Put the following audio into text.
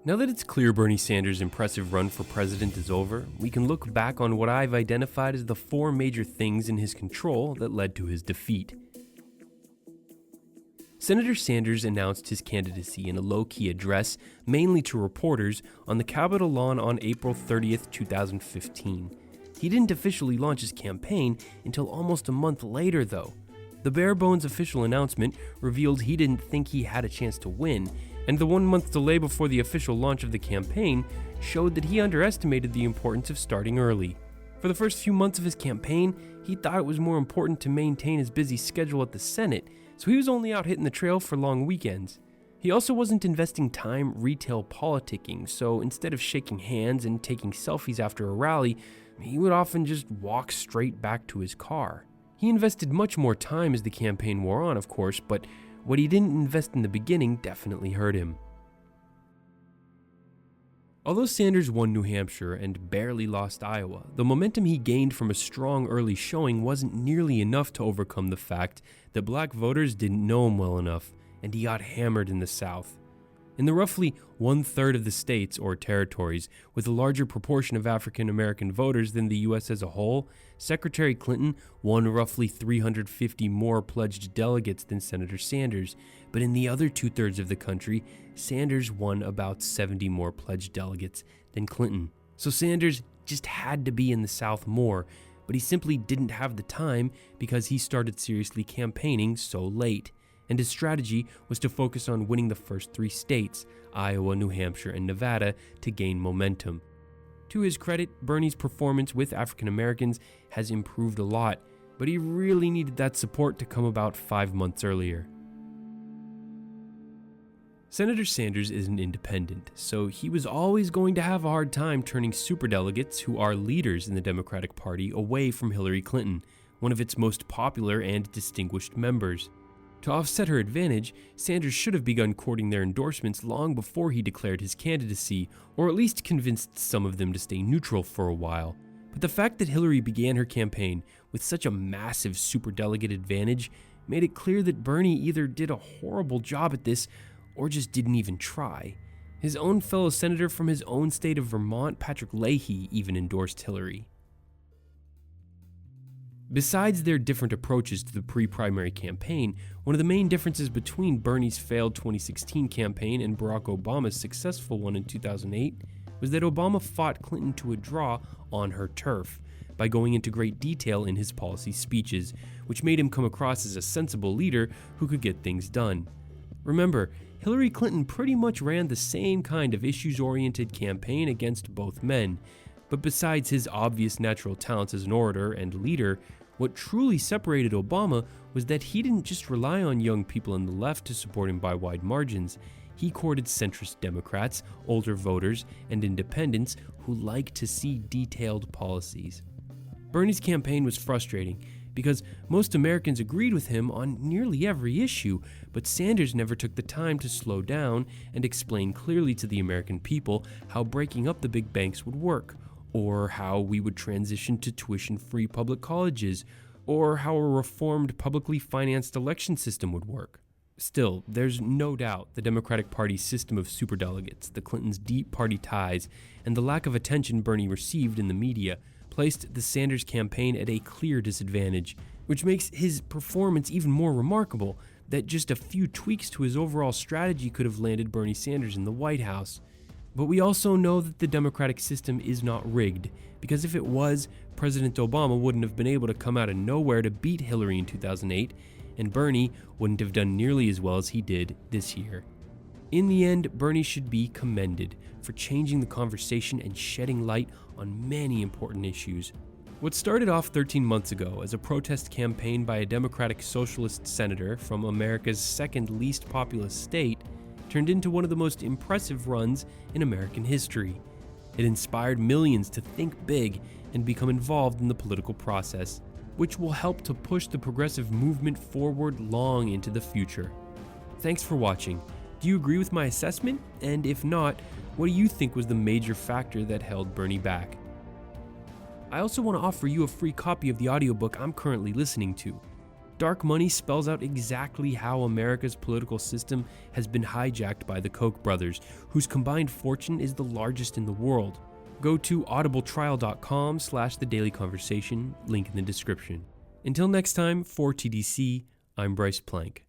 Now that it's clear Bernie Sanders' impressive run for president is over, we can look back on what I've identified as the 4 major things in his control that led to his defeat. Senator Sanders announced his candidacy in a low-key address, mainly to reporters, on the Capitol lawn on April 30th, 2015. He didn't officially launch his campaign until almost a month later, though. The bare-bones official announcement revealed he didn't think he had a chance to win, and the 1-month delay before the official launch of the campaign showed that he underestimated the importance of starting early. For the first few months of his campaign, he thought it was more important to maintain his busy schedule at the Senate, so he was only out hitting the trail for long weekends. He also wasn't investing time retail politicking, so instead of shaking hands and taking selfies after a rally, he would often just walk straight back to his car. He invested much more time as the campaign wore on, of course, but what he didn't invest in the beginning definitely hurt him. Although Sanders won New Hampshire and barely lost Iowa, the momentum he gained from a strong early showing wasn't nearly enough to overcome the fact that black voters didn't know him well enough, and he got hammered in the South. In the roughly 1/3 of the states or territories with a larger proportion of African American voters than the US as a whole, Secretary Clinton won roughly 350 more pledged delegates than Senator Sanders, but in the other 2/3 of the country, Sanders won about 70 more pledged delegates than Clinton. So Sanders just had to be in the South more, but he simply didn't have the time because he started seriously campaigning so late. And his strategy was to focus on winning the first 3 states, Iowa, New Hampshire, and Nevada, to gain momentum. To his credit, Bernie's performance with African Americans has improved a lot, but he really needed that support to come about 5 months earlier. Senator Sanders is an independent, so he was always going to have a hard time turning superdelegates, who are leaders in the Democratic Party, away from Hillary Clinton, one of its most popular and distinguished members. To offset her advantage, Sanders should have begun courting their endorsements long before he declared his candidacy, or at least convinced some of them to stay neutral for a while. But the fact that Hillary began her campaign with such a massive superdelegate advantage made it clear that Bernie either did a horrible job at this or just didn't even try. His own fellow senator from his own state of Vermont, Patrick Leahy, even endorsed Hillary. Besides their different approaches to the pre-primary campaign, one of the main differences between Bernie's failed 2016 campaign and Barack Obama's successful one in 2008 was that Obama fought Clinton to a draw on her turf by going into great detail in his policy speeches, which made him come across as a sensible leader who could get things done. Remember, Hillary Clinton pretty much ran the same kind of issues-oriented campaign against both men, but besides his obvious natural talents as an orator and leader, what truly separated Obama was that he didn't just rely on young people on the left to support him by wide margins. He courted centrist Democrats, older voters, and independents who like to see detailed policies. Bernie's campaign was frustrating because most Americans agreed with him on nearly every issue, but Sanders never took the time to slow down and explain clearly to the American people how breaking up the big banks would work, or how we would transition to tuition-free public colleges, or how a reformed publicly financed election system would work. Still, there's no doubt the Democratic Party's system of superdelegates, the Clintons' deep party ties, and the lack of attention Bernie received in the media placed the Sanders campaign at a clear disadvantage, which makes his performance even more remarkable that just a few tweaks to his overall strategy could have landed Bernie Sanders in the White House. But we also know that the democratic system is not rigged, because if it was, President Obama wouldn't have been able to come out of nowhere to beat Hillary in 2008, and Bernie wouldn't have done nearly as well as he did this year. In the end, Bernie should be commended for changing the conversation and shedding light on many important issues. What started off 13 months ago as a protest campaign by a Democratic Socialist senator from America's second least populous state turned into one of the most impressive runs in American history. It inspired millions to think big and become involved in the political process, which will help to push the progressive movement forward long into the future. Thanks for watching. Do you agree with my assessment? And if not, what do you think was the major factor that held Bernie back? I also want to offer you a free copy of the audiobook I'm currently listening to. Dark money spells out exactly how America's political system has been hijacked by the Koch brothers, whose combined fortune is the largest in the world. Go to audibletrial.com/thedailyconversation, link in the description. Until next time, for TDC, I'm Bryce Plank.